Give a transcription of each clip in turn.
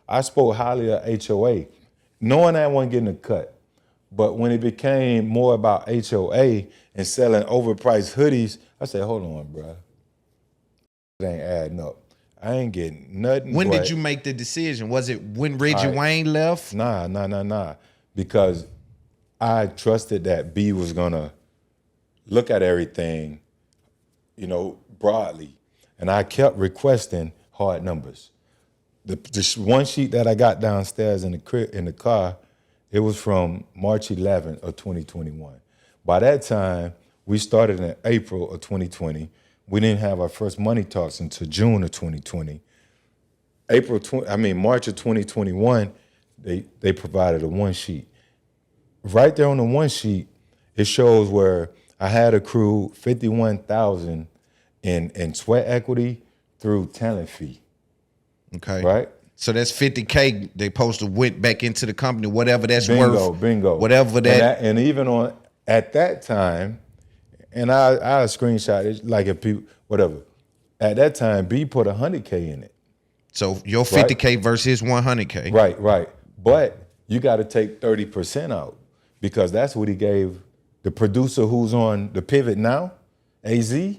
I spoke highly of HOA, knowing I wasn't getting a cut. But when it became more about HOA and selling overpriced hoodies, I said, hold on, bro. It ain't adding up. I ain't getting nothing. When did you make the decision? Was it when Reggie Wayne left? Nah. Because I trusted that B was gonna look at everything, broadly. And I kept requesting hard numbers. The one sheet that I got downstairs in the car, it was from March 11th of 2021. By that time, we started in April of 2020. We didn't have our first money talks until June of 2020. March of 2021, they provided a one sheet. Right there on the one sheet, it shows where I had accrued $51,000 in sweat equity through talent fee. Okay. Right? So that's $50K they supposed to went back into the company, whatever that's worth. Bingo. Whatever that. And even at that time, and I screenshot it, like if people, whatever. At that time, B put $100K in it. So your 50K versus 100K. Right. But you got to take 30% out because that's what he gave the producer who's on the pivot now, AZ.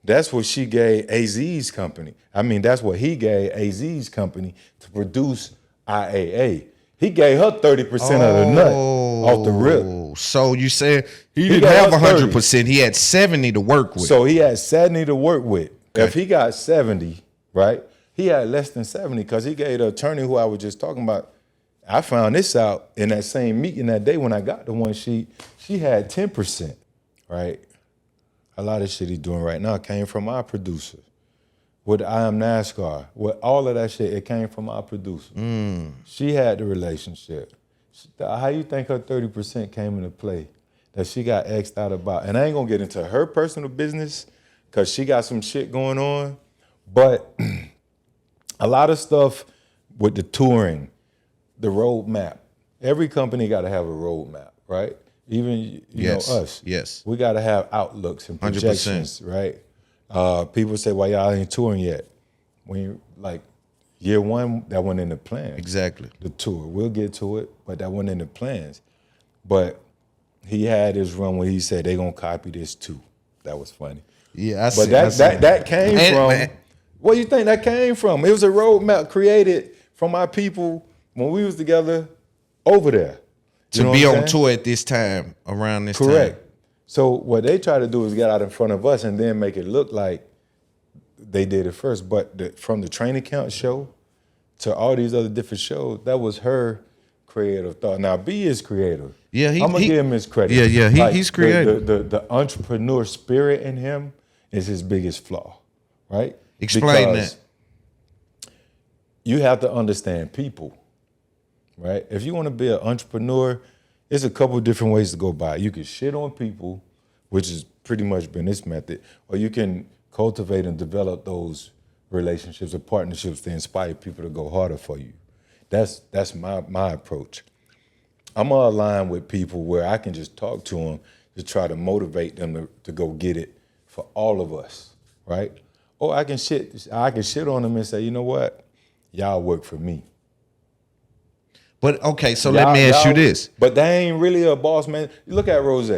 That's what she gave AZ's company. That's what he gave AZ's company to produce IAA. He gave her 30% of the nut off the rip. So you said he didn't have 100%. He had 70 to work with. So he had 70 to work with. Okay. If he got 70, right, he had less than 70 because he gave the attorney who I was just talking about. I found this out in that same meeting that day when I got the one sheet. She had 10%, right? A lot of shit he's doing right now came from our producer. With I Am NASCAR, with all of that shit, it came from our producer. She had the relationship. How you think her 30% came into play that she got X'd out about? And I ain't gonna get into her personal business because she got some shit going on, but a lot of stuff with the touring, the roadmap. Every company gotta have a roadmap, right? Even us. Yes. We gotta have outlooks and projections, 100%. Right? People say, "Why y'all ain't touring yet?" When you year one, that went in the plan. Exactly. The tour. We'll get to it, but that went in the plans. But he had his run where he said they gonna copy this too. That was funny. Yeah, But that came from. Where you think that came from? It was a roadmap created from our people when we was together over there. To be on tour at this time, around this time. Correct. So what they try to do is get out in front of us and then make it look like they did it first. But from the training camp show to all these other different shows, that was her creative thought. Now, B is creative. Yeah, I'm going to give him his credit. Yeah, he's creative. The entrepreneur spirit in him is his biggest flaw, right? Explain that. You have to understand people. Right? If you want to be an entrepreneur, there's a couple of different ways to go by it. You can shit on people, which has pretty much been this method, or you can cultivate and develop those relationships or partnerships to inspire people to go harder for you. That's my approach. I'm gonna align with people where I can just talk to them to try to motivate them to go get it for all of us, right? Or I can shit on them and say, you know what, y'all work for me. But okay, so let me ask you this. But they ain't really a boss, man. You look at Rose.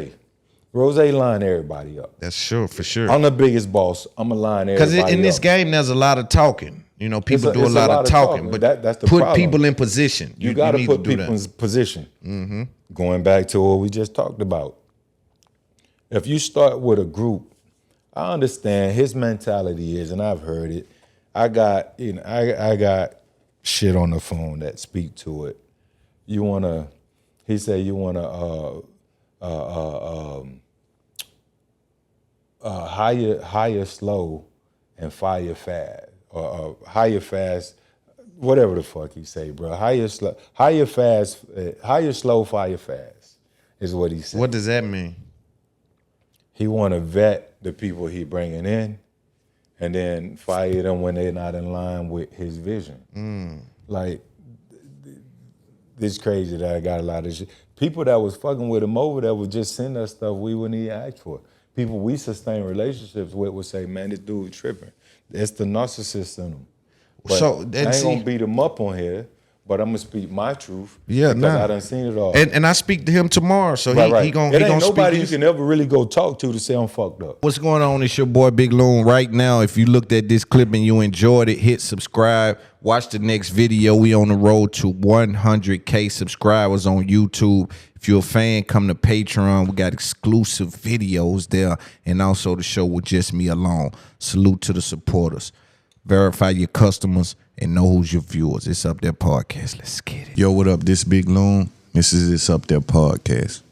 Rose line everybody up. That's sure, for sure. I'm the biggest boss. I'm going to line everybody up. Because in this game, there's a lot of talking. People do a lot of talking. But that's the put problem. people in position. You got to put people in position. Mm-hmm. Going back to what we just talked about. If you start with a group, I understand his mentality is, and I've heard it, I got shit on the phone that speak to it. He said you want to hire slow and fire fast, or hire fast, whatever the fuck he say, bro. Hire slow, fire fast is what he said. What does that mean? He want to vet the people he bringing in and then fire them when they're not in line with his vision. It's crazy that I got a lot of shit. People that was fucking with him over there would just send us stuff we wouldn't even ask for. People we sustain relationships with would say, man, this dude tripping. It's the narcissist in him. But So, I and ain't see- gonna beat him up on here, but I'm gonna speak my truth. Yeah, because nah. I done seen it all. And I speak to him tomorrow, so right. he gonna It ain't speak nobody you his- can ever really go talk to say I'm fucked up. What's going on? It's your boy Big Loon. Right now, if you looked at this clip and you enjoyed it, hit subscribe. Watch the next video. We on the road to 100K subscribers on YouTube. If you're a fan, come to Patreon. We got exclusive videos there, and also the show with just me alone. Salute to the supporters. Verify your customers and know who's your viewers. It's Up There Podcast. Let's get it. Yo, what up? This Big Loon. This is It's Up There Podcast.